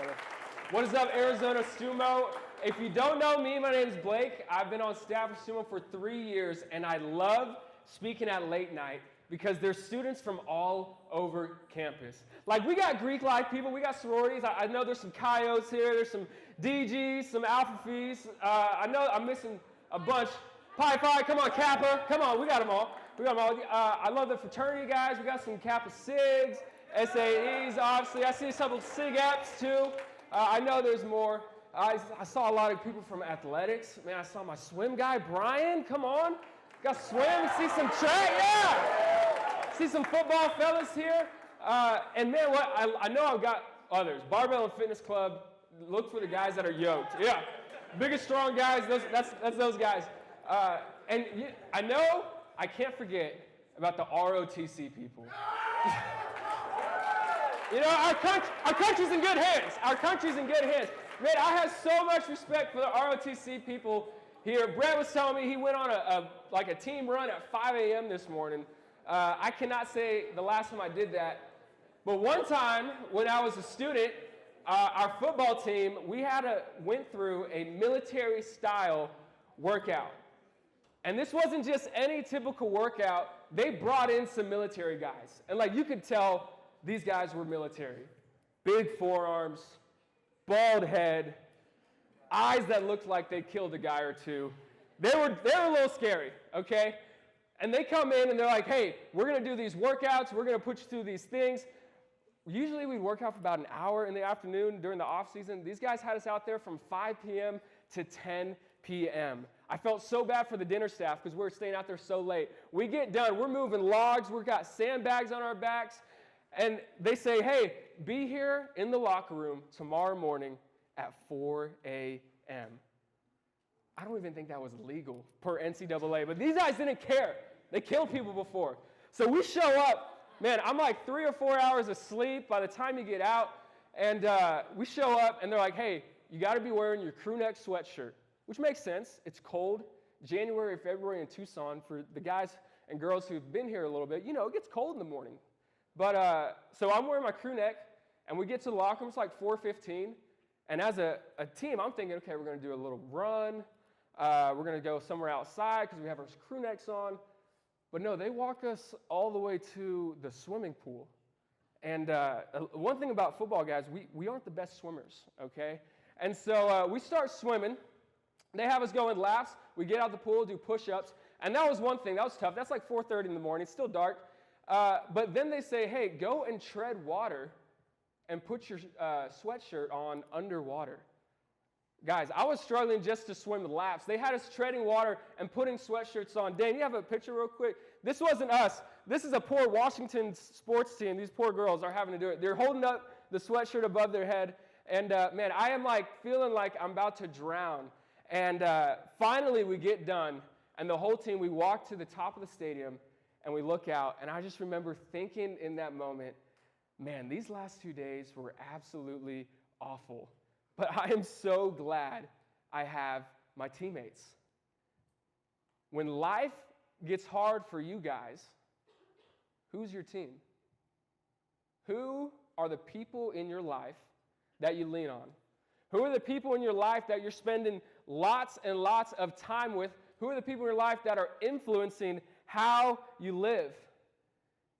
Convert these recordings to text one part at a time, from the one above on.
brother. What is up, Arizona StuMo? If you don't know me, my name is Blake. I've been on staff with StuMo for 3 years, and I love speaking at late night because there's students from all over campus. Like, we got Greek life people, we got sororities. I know there's some Chios here, there's some DGs, some Alpha Phis. I know I'm missing a bunch. Pi Phi, come on, Kappa, come on, we got them all. I love the fraternity guys. We got some Kappa Sigs, SAEs, obviously. I see some Sig Apps too. I know there's more. I saw a lot of people from athletics. Man, I saw my swim guy, Brian. Come on. Got swim. See some track. Yeah. See some football fellas here. And man, what I know I've got others. Barbell and Fitness Club. Look for the guys that are yoked. Yeah. Biggest, strong guys. That's those guys. I know I can't forget about the ROTC people. You know, our country's in good hands. Our country's in good hands. Man, I have so much respect for the ROTC people here. Brett was telling me he went on a team run at 5 a.m. this morning. I cannot say the last time I did that. But one time when I was a student, our football team, we went through a military-style workout. And this wasn't just any typical workout. They brought in some military guys. And like you could tell, these guys were military. Big forearms, bald head, eyes that looked like they killed a guy or two. They were a little scary, okay? And they come in and they're like, hey, we're going to do these workouts. We're going to put you through these things. Usually we'd work out for about an hour in the afternoon during the off season. These guys had us out there from 5 p.m. to 10 p.m. I felt so bad for the dinner staff because we were staying out there so late. We get done. We're moving logs. We've got sandbags on our backs. And they say, hey, be here in the locker room tomorrow morning at 4 a.m. I don't even think that was legal per NCAA, but these guys didn't care. They killed people before. So we show up. Man, I'm like 3 or 4 hours of sleep by the time you get out. And we show up, and they're like, hey, you got to be wearing your crew neck sweatshirt, which makes sense. It's cold. January, February in Tucson, for the guys and girls who've been here a little bit, you know, it gets cold in the morning. But so I'm wearing my crew neck, and we get to the locker room. It's like 4:15, and as a team, I'm thinking, okay, we're going to do a little run. We're going to go somewhere outside because we have our crew necks on. But no, they walk us all the way to the swimming pool. And one thing about football guys, we aren't the best swimmers, okay? And so we start swimming. They have us going laps. We get out the pool, do push-ups. And that was one thing. That was tough. That's like 4:30 in the morning. It's still dark. But then they say, hey, go and tread water and put your sweatshirt on underwater. Guys, I was struggling just to swim the laps. They had us treading water and putting sweatshirts on. Dan, you have a picture real quick? This wasn't us. This is a poor Washington sports team. These poor girls are having to do it. They're holding up the sweatshirt above their head. And man, I am like feeling like I'm about to drown. And finally we get done. And the whole team, we walk to the top of the stadium. And we look out, and I just remember thinking in that moment, man, these last 2 days were absolutely awful. But I am so glad I have my teammates. When life gets hard for you guys, who's your team? Who are the people in your life that you lean on? Who are the people in your life that you're spending lots and lots of time with? Who are the people in your life that are influencing how you live?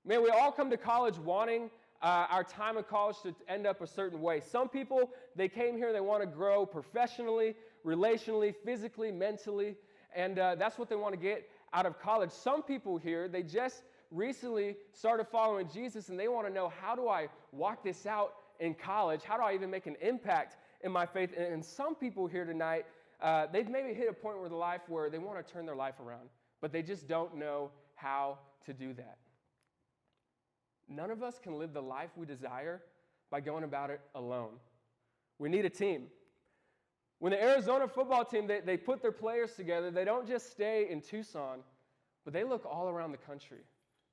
Man, we all come to college wanting our time in college to end up a certain way. Some people, they came here, they want to grow professionally, relationally, physically, mentally, and that's what they want to get out of college. Some people here, they just recently started following Jesus, and they want to know, how do I walk this out in college? How do I even make an impact in my faith? And some people here tonight, they've maybe hit a point where their life where they want to turn their life around, but they just don't know how to do that. None of us can live the life we desire by going about it alone. We need a team. When the Arizona football team, they put their players together, they don't just stay in Tucson, but they look all around the country.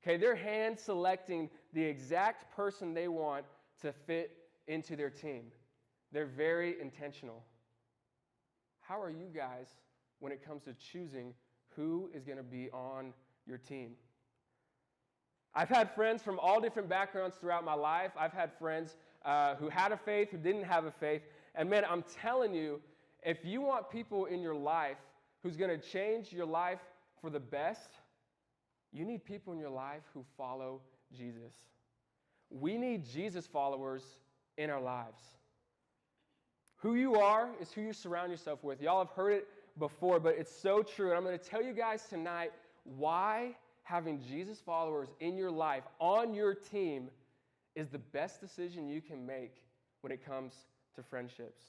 Okay, they're hand selecting the exact person they want to fit into their team. They're very intentional. How are you guys when it comes to choosing who is going to be on your team? I've had friends from all different backgrounds throughout my life. I've had friends who had a faith, who didn't have a faith. And man, I'm telling you, if you want people in your life who's going to change your life for the best, you need people in your life who follow Jesus. We need Jesus followers in our lives. Who you are is who you surround yourself with. Y'all have heard it before, but it's so true. And I'm going to tell you guys tonight why having Jesus followers in your life, on your team, is the best decision you can make when it comes to friendships.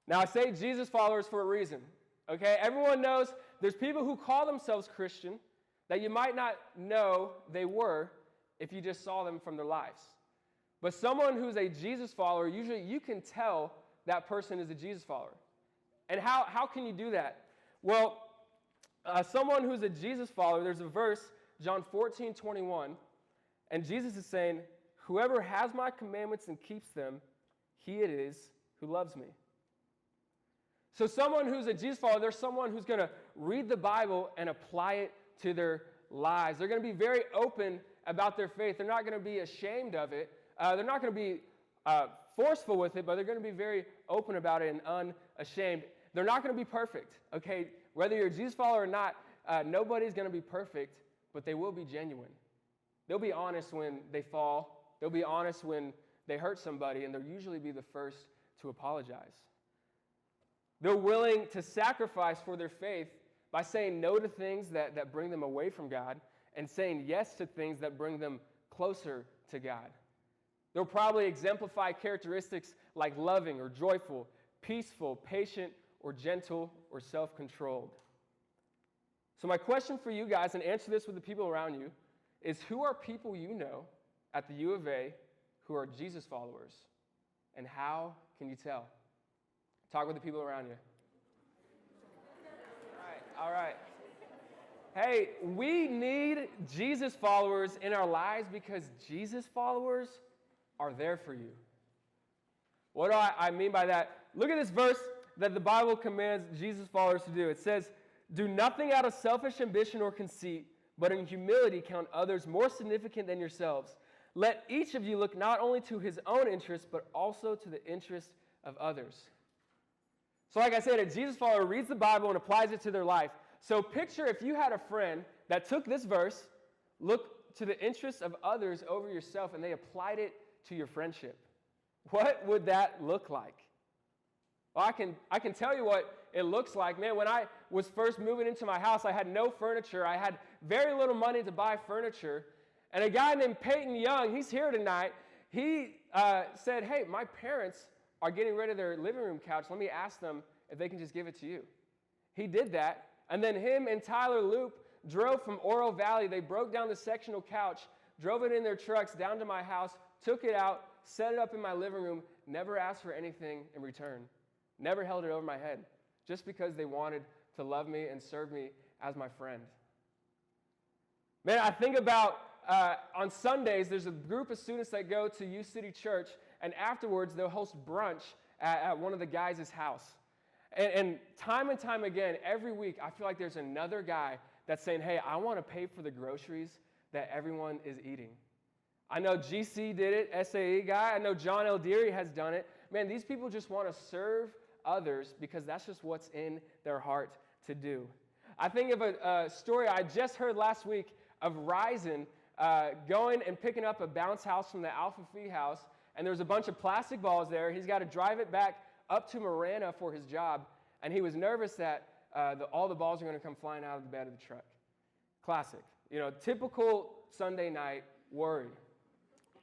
Now, I say Jesus followers for a reason, okay? Everyone knows there's people who call themselves Christian that you might not know they were if you just saw them from their lives. But someone who's a Jesus follower, usually you can tell that person is a Jesus follower. And how can you do that? Well, someone who's a Jesus follower, there's a verse, John 14:21, and Jesus is saying, "Whoever has my commandments and keeps them, he it is who loves me." So someone who's a Jesus follower, they're someone who's going to read the Bible and apply it to their lives. They're going to be very open about their faith. They're not going to be ashamed of it. They're not going to be forceful with it, but they're going to be very open about it and unashamed. They're not going to be perfect, okay? Whether you're a Jesus follower or not, nobody's going to be perfect, but they will be genuine. They'll be honest when they fall. They'll be honest when they hurt somebody, and they'll usually be the first to apologize. They're willing to sacrifice for their faith by saying no to things that bring them away from God and saying yes to things that bring them closer to God. They'll probably exemplify characteristics like loving or joyful, peaceful, patient, or gentle, or self-controlled. So my question for you guys, and answer this with the people around you, is who are people you know at the U of A who are Jesus followers? And how can you tell? Talk with the people around you. All right. Hey, we need Jesus followers in our lives because Jesus followers are there for you. What do I mean by that? Look at this verse that the Bible commands Jesus followers to do. It says, "Do nothing out of selfish ambition or conceit, but in humility count others more significant than yourselves. Let each of you look not only to his own interests, but also to the interests of others." So like I said, a Jesus follower reads the Bible and applies it to their life. So picture if you had a friend that took this verse, look to the interests of others over yourself, and they applied it to your friendship. What would that look like? Well, I can tell you what it looks like. Man, when I was first moving into my house, I had no furniture. I had very little money to buy furniture. And a guy named Peyton Young, he's here tonight, he said, "Hey, my parents are getting rid of their living room couch. Let me ask them if they can just give it to you." He did that. And then him and Tyler Loop drove from Oro Valley. They broke down the sectional couch, drove it in their trucks down to my house, took it out, set it up in my living room, never asked for anything in return. Never held it over my head, just because they wanted to love me and serve me as my friend. Man, I think about on Sundays, there's a group of students that go to U City Church, and afterwards they'll host brunch at one of the guys' house. And time again, every week, I feel like there's another guy that's saying, "Hey, I want to pay for the groceries that everyone is eating." I know GC did it, SAE guy. I know John L. Deary has done it. Man, these people just want to serve others because that's just what's in their heart to do. I think of a story I just heard last week of Ryzen going and picking up a bounce house from the Alpha Phi house, and there's a bunch of plastic balls there. He's got to drive it back up to Marana for his job, and he was nervous that all the balls are going to come flying out of the bed of the truck. Classic. Typical Sunday night worry.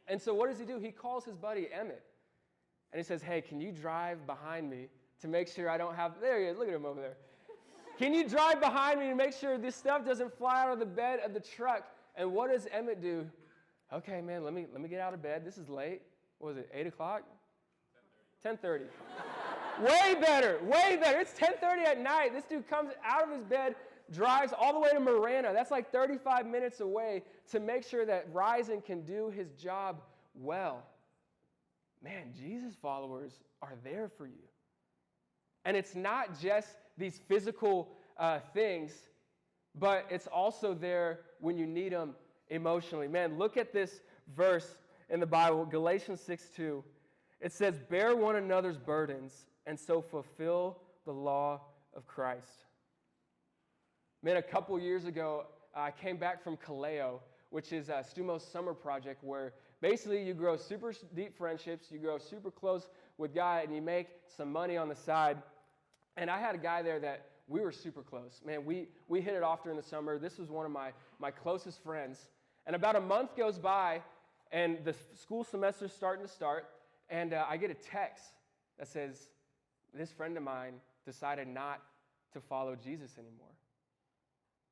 And so what does he do? He calls his buddy Emmett, and he says, "Hey, can you drive behind me to make sure I don't have..." There he is. Look at him over there. "Can you drive behind me to make sure this stuff doesn't fly out of the bed of the truck?" And what does Emmett do? "Okay, man, let me get out of bed. This is late." What was it, 8 o'clock? 10:30. Way better. It's 10:30 at night. This dude comes out of his bed, drives all the way to Marana. That's like 35 minutes away to make sure that Ryzen can do his job well. Man, Jesus followers are there for you. And it's not just these physical things, but it's also there when you need them emotionally. Man, look at this verse in the Bible, Galatians 6:2. It says, bear one another's burdens and so fulfill the law of Christ. Man, a couple years ago, I came back from Kaleo, which is StuMo's summer project where basically you grow super deep friendships, you grow super close with God, and you make some money on the side. And I had a guy there that we were super close. Man, we hit it off during the summer. This was one of my closest friends. And about a month goes by, and the school semester's starting to start, and I get a text that says, this friend of mine decided not to follow Jesus anymore.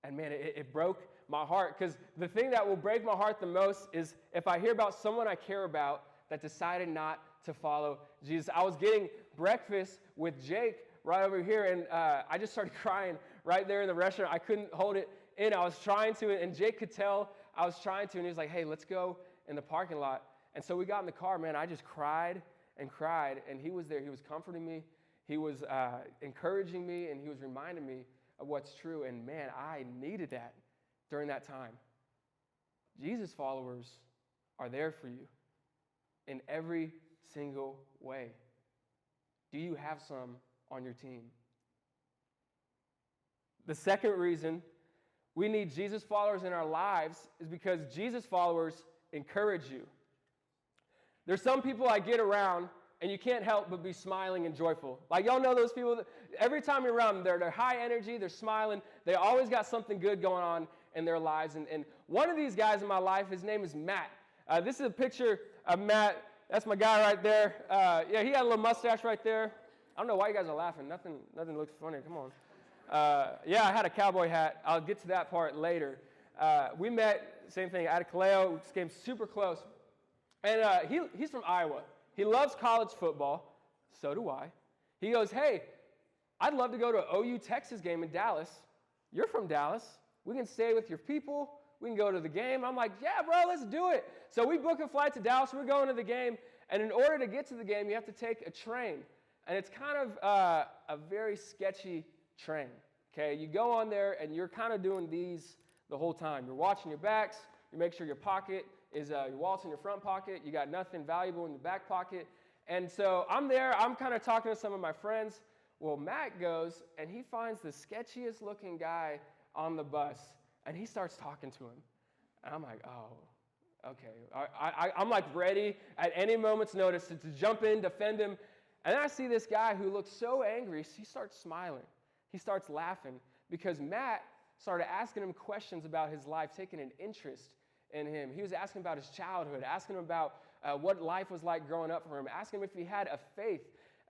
And man, it broke my heart, because the thing that will break my heart the most is if I hear about someone I care about that decided not to follow Jesus. I was getting breakfast with Jake right over here, and I just started crying right there in the restaurant. I couldn't hold it in. I was trying to, and Jake could tell I was trying to, and he was like, hey, let's go in the parking lot. And so we got in the car, man. I just cried, and he was there. He was comforting me. He was encouraging me, and he was reminding me of what's true. And man, I needed that during that time. Jesus followers are there for you in every single way. Do you have some on your team? The second reason we need Jesus followers in our lives is because Jesus followers encourage you. There's some people I get around and you can't help but be smiling and joyful. Like, y'all know those people that every time you're around them, they're high energy, they're smiling, they always got something good going on in their lives. And one of these guys in my life, his name is Matt. This is a picture of Matt. That's my guy right there. Yeah, he got a little mustache right there. I don't know why you guys are laughing. Nothing looks funny. Come on. Yeah, I had a cowboy hat. I'll get to that part later. We met, same thing, at Kaleo. We became super close. And he's from Iowa. He loves college football. So do I. He goes, hey, I'd love to go to an OU Texas game in Dallas. You're from Dallas. We can stay with your people. We can go to the game. I'm like, yeah, bro, let's do it. So we book a flight to Dallas. We're going to the game. And in order to get to the game, you have to take a train. And it's kind of a very sketchy train. Okay, you go on there, and you're kind of doing these the whole time. You're watching your backs. You make sure your pocket is your wallet's in your front pocket. You got nothing valuable in your back pocket. And so I'm there. I'm kind of talking to some of my friends. Well, Matt goes, and he finds the sketchiest looking guy on the bus, and he starts talking to him. And I'm like, oh, okay. I'm like ready at any moment's notice to jump in, defend him. And then I see this guy who looks so angry. He starts smiling. He starts laughing because Matt started asking him questions about his life, taking an interest in him. He was asking about his childhood, asking him about what life was like growing up for him, asking him if he had a faith.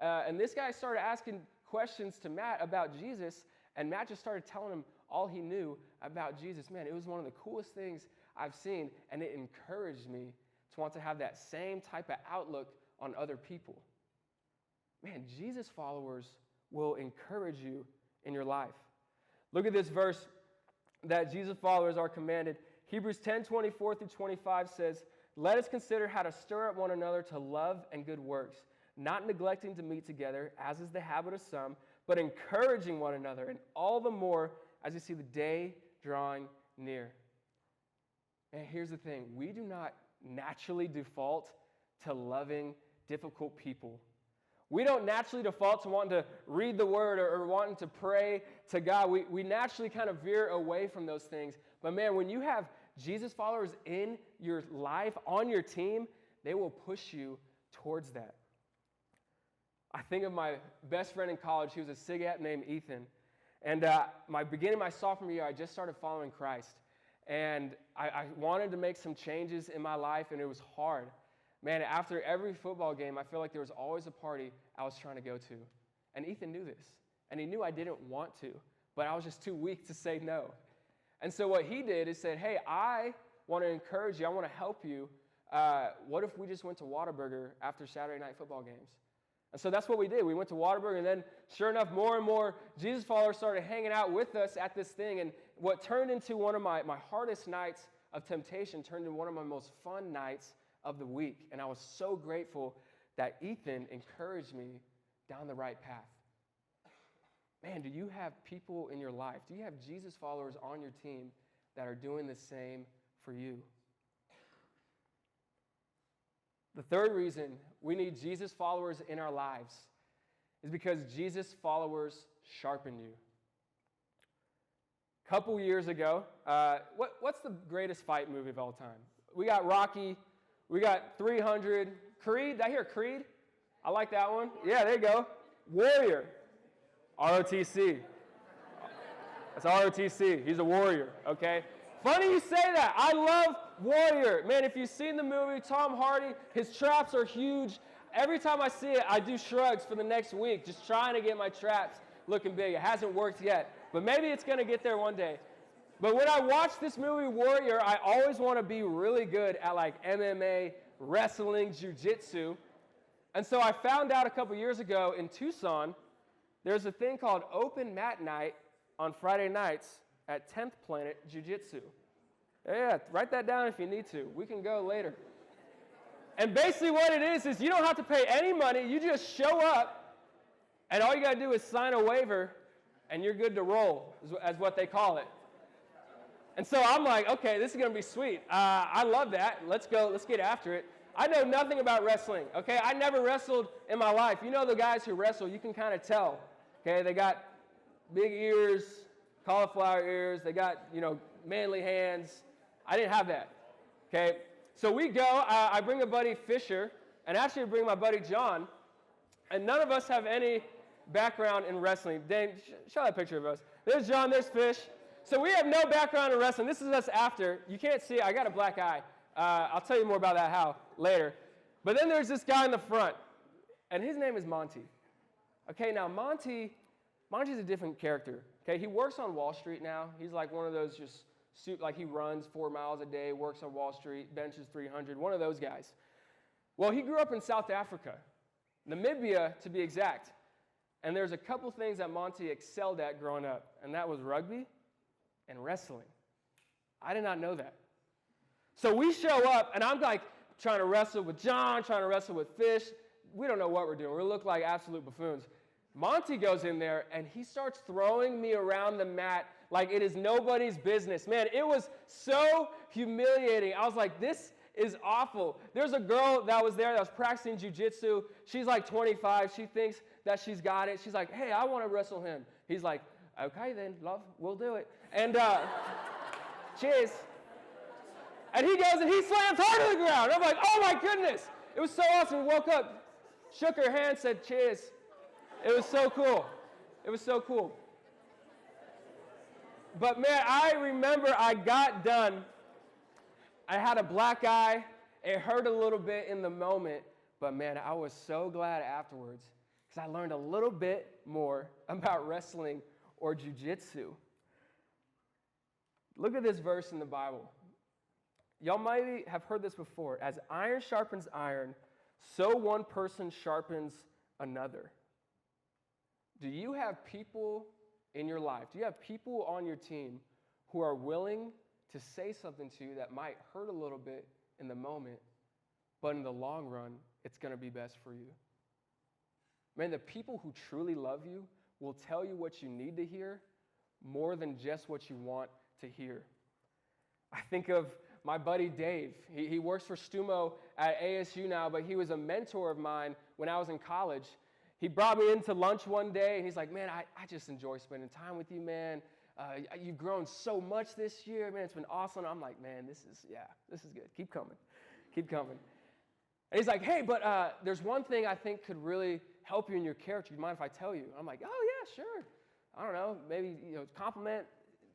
And this guy started asking questions to Matt about Jesus, and Matt just started telling him all he knew about Jesus. Man, it was one of the coolest things I've seen, and it encouraged me to want to have that same type of outlook on other people. Man, Jesus followers will encourage you in your life. Look at this verse that Jesus followers are commanded. Hebrews 10:24-25 says, let us consider how to stir up one another to love and good works, not neglecting to meet together, as is the habit of some, but encouraging one another, and all the more as you see the day drawing near. And here's the thing. We do not naturally default to loving difficult people. We don't naturally default to wanting to read the word or wanting to pray to God. We naturally kind of veer away from those things. But man, when you have Jesus followers in your life, on your team, they will push you towards that. I think of my best friend in college. He was a SIGAP named Ethan. And beginning my sophomore year, I just started following Christ. And I wanted to make some changes in my life, and it was hard. Man, after every football game, I feel like there was always a party I was trying to go to. And Ethan knew this. And he knew I didn't want to, but I was just too weak to say no. And so what he did is said, hey, I want to encourage you. I want to help you. What if we just went to Whataburger after Saturday night football games? And so that's what we did. We went to Whataburger, and then sure enough, more and more Jesus followers started hanging out with us at this thing. And what turned into one of my hardest nights of temptation turned into one of my most fun nights of the week. And I was so grateful that Ethan encouraged me down the right path. Man, do you have people in your life? Do you have Jesus followers on your team that are doing the same for you? The third reason we need Jesus followers in our lives is because Jesus followers sharpen you. A couple years ago, what's the greatest fight movie of all time? We got Rocky, we got 300, Creed. Did I hear Creed? I like that one. Yeah, there you go. Warrior, ROTC. That's ROTC. He's a warrior, okay? Funny you say that. I love Warrior. Man, if you've seen the movie, Tom Hardy, his traps are huge. Every time I see it, I do shrugs for the next week, just trying to get my traps looking big. It hasn't worked yet, but maybe it's going to get there one day. But when I watch this movie, Warrior, I always want to be really good at like MMA, wrestling, jiu-jitsu. And so I found out a couple years ago in Tucson, there's a thing called Open Mat Night on Friday nights at 10th Planet Jiu-Jitsu. Yeah, write that down if you need to. We can go later. And basically what it is you don't have to pay any money. You just show up, and all you got to do is sign a waiver, and you're good to roll, as what they call it. And so I'm like, okay, this is going to be sweet. I love that. Let's go. Let's get after it. I know nothing about wrestling, okay? I never wrestled in my life. You know the guys who wrestle, you can kind of tell, okay? They got big ears, cauliflower ears. They got, manly hands. I didn't have that, okay? So we go. I bring a buddy, Fisher, and actually I bring my buddy, John, and none of us have any background in wrestling. Dane, show that picture of us. There's John, there's Fish. So we have no background in wrestling. This is us after. You can't see it. I got a black eye. I'll tell you more about that how later. But then there's this guy in the front, and his name is Monty. Okay, now Monty's a different character. Okay, he works on Wall Street now. He's like one of those like he runs 4 miles a day, works on Wall Street, benches 300, one of those guys. Well, he grew up in South Africa, Namibia to be exact. And there's a couple things that Monty excelled at growing up, and that was rugby and wrestling. I did not know that. So we show up, and I'm like trying to wrestle with John, trying to wrestle with Fish. We don't know what we're doing. We look like absolute buffoons. Monty goes in there, and he starts throwing me around the mat like it is nobody's business. Man, it was so humiliating. I was like, this is awful. There's a girl that was there that was practicing jiu-jitsu. She's like 25. She thinks that she's got it. She's like, hey, I want to wrestle him. He's like, okay then, love, we'll do it. And cheers. And he goes and he slams hard to the ground. I'm like, oh my goodness. It was so awesome. We woke up, shook her hand, said cheers. It was so cool. It was so cool. But man, I remember I got done. I had a black eye. It hurt a little bit in the moment. But man, I was so glad afterwards because I learned a little bit more about wrestling or jiu-jitsu. Look at this verse in the Bible. Y'all might have heard this before. As iron sharpens iron, so one person sharpens another. Do you have people in your life? Do you have people on your team who are willing to say something to you that might hurt a little bit in the moment, but in the long run, it's going to be best for you? Man, the people who truly love you will tell you what you need to hear more than just what you want to hear. I think of my buddy Dave. He works for StuMo at ASU now, but he was a mentor of mine when I was in college. He brought me into lunch one day, and he's like, man, I just enjoy spending time with you, man. You've grown so much this year, man. It's been awesome. I'm like, man, this is good. Keep coming. Keep coming. And he's like, hey, but there's one thing I think could really help you in your character. You mind if I tell you? I'm like, oh, yeah, sure. I don't know, maybe compliment,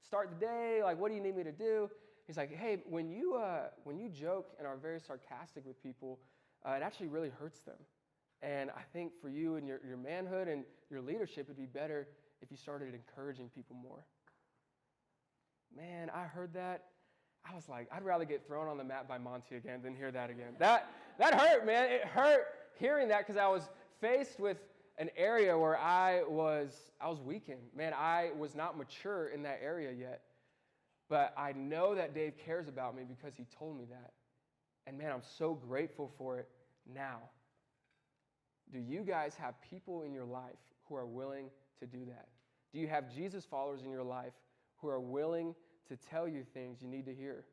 start the day. Like, what do you need me to do? He's like, hey, when you joke and are very sarcastic with people, it actually really hurts them. And I think for you and your manhood and your leadership, it'd be better if you started encouraging people more. Man, I heard that. I was like, I'd rather get thrown on the mat by Monty again than hear that again. That hurt, man. It hurt hearing that because I was faced with an area where I was weakened. Man, I was not mature in that area yet. But I know that Dave cares about me because he told me that. And man, I'm so grateful for it now. Do you guys have people in your life who are willing to do that? Do you have Jesus followers in your life who are willing to tell you things you need to hear?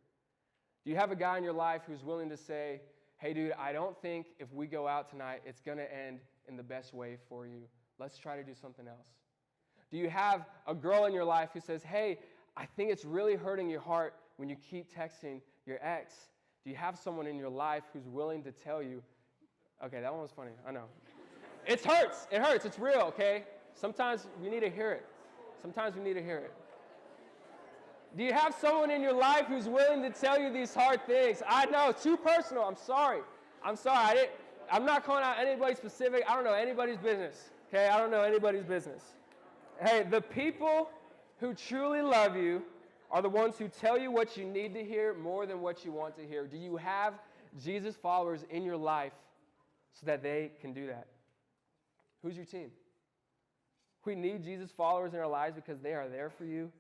Do you have a guy in your life who's willing to say, hey, dude, I don't think if we go out tonight, it's going to end in the best way for you. Let's try to do something else. Do you have a girl in your life who says, hey, I think it's really hurting your heart when you keep texting your ex? Do you have someone in your life who's willing to tell you, okay, that one was funny, I know. It hurts, it's real, okay? Sometimes we need to hear it. Do you have someone in your life who's willing to tell you these hard things? I know, too personal, I'm sorry. I'm not calling out anybody specific. I don't know anybody's business, okay? I don't know anybody's business. Hey, the people who truly love you are the ones who tell you what you need to hear more than what you want to hear. Do you have Jesus followers in your life so that they can do that? Who's your team? We need Jesus followers in our lives because they are there for you,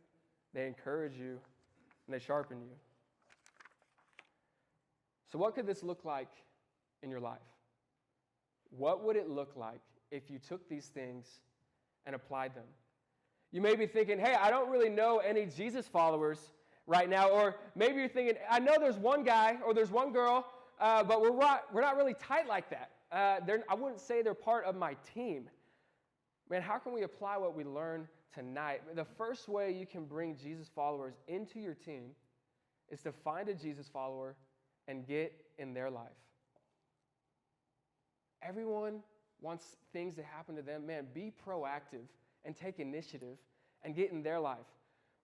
they encourage you, and they sharpen you. So what could this look like in your life? What would it look like if you took these things and applied them? You may be thinking, hey, I don't really know any Jesus followers right now. Or maybe you're thinking, I know there's one guy or there's one girl, but we're not really tight like that. I wouldn't say they're part of my team. Man, how can we apply what we learn tonight? The first way you can bring Jesus followers into your team is to find a Jesus follower and get in their life. Everyone wants things to happen to them. Man, be proactive and take initiative and get in their life.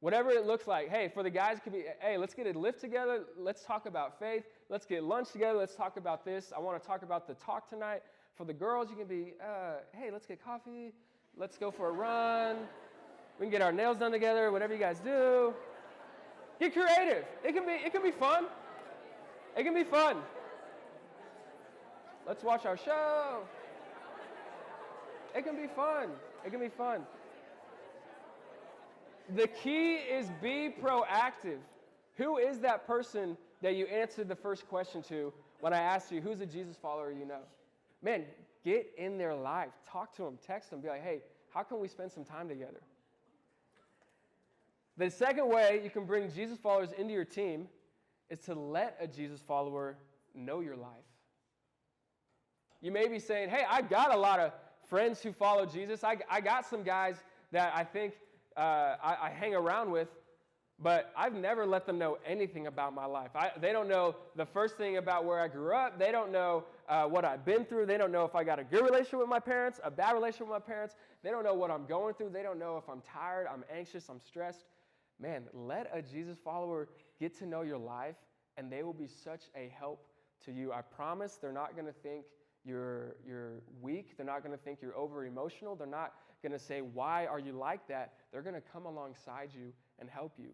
Whatever it looks like. Hey, for the guys, it could be, hey, let's get a lift together. Let's talk about faith. Let's get lunch together. Let's talk about this. I want to talk about the talk tonight. For the girls, you can be, hey, let's get coffee. Let's go for a run. We can get our nails done together, whatever you guys do. Get creative. It can be fun. It can be fun. Let's watch our show. It can be fun. The key is be proactive. Who is that person that you answered the first question to when I asked you, who's a Jesus follower you know? Man, get in their life. Talk to them. Text them. Be like, hey, how can we spend some time together? The second way you can bring Jesus followers into your team is to let a Jesus follower know your life. You may be saying, hey, I got a lot of friends who follow Jesus. I got some guys that I think I hang around with, but I've never let them know anything about my life. They don't know the first thing about where I grew up. They don't know what I've been through. They don't know if I got a good relationship with my parents, a bad relationship with my parents. They don't know what I'm going through. They don't know if I'm tired, I'm anxious, I'm stressed. Man, let a Jesus follower get to know your life, and they will be such a help to you. I promise they're not going to think you're weak. They're not going to think you're over-emotional. They're not going to say, why are you like that? They're going to come alongside you and help you.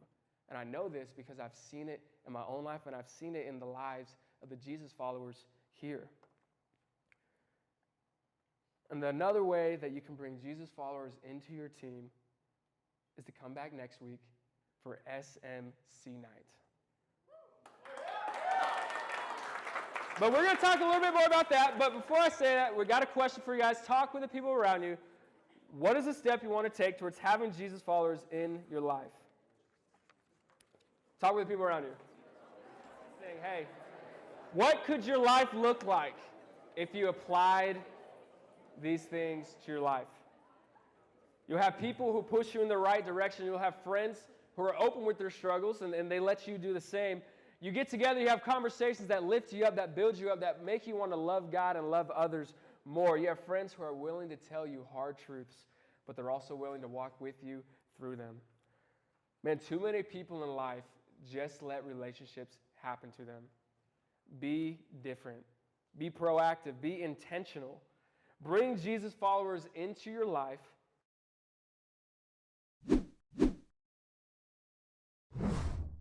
And I know this because I've seen it in my own life, and I've seen it in the lives of the Jesus followers here. And another way that you can bring Jesus followers into your team is to come back next week for SMC night. But we're going to talk a little bit more about that. But before I say that, we got a question for you guys. Talk with the people around you. What is the step you want to take towards having Jesus followers in your life? Talk with the people around you. Saying, hey, what could your life look like if you applied these things to your life? You'll have people who push you in the right direction. You'll have friends who are open with their struggles, and they let you do the same. You get together, you have conversations that lift you up, that build you up, that make you want to love God and love others more. You have friends who are willing to tell you hard truths, but they're also willing to walk with you through them. Man, too many people in life just let relationships happen to them. Be different. Be proactive. Be intentional. Bring Jesus followers into your life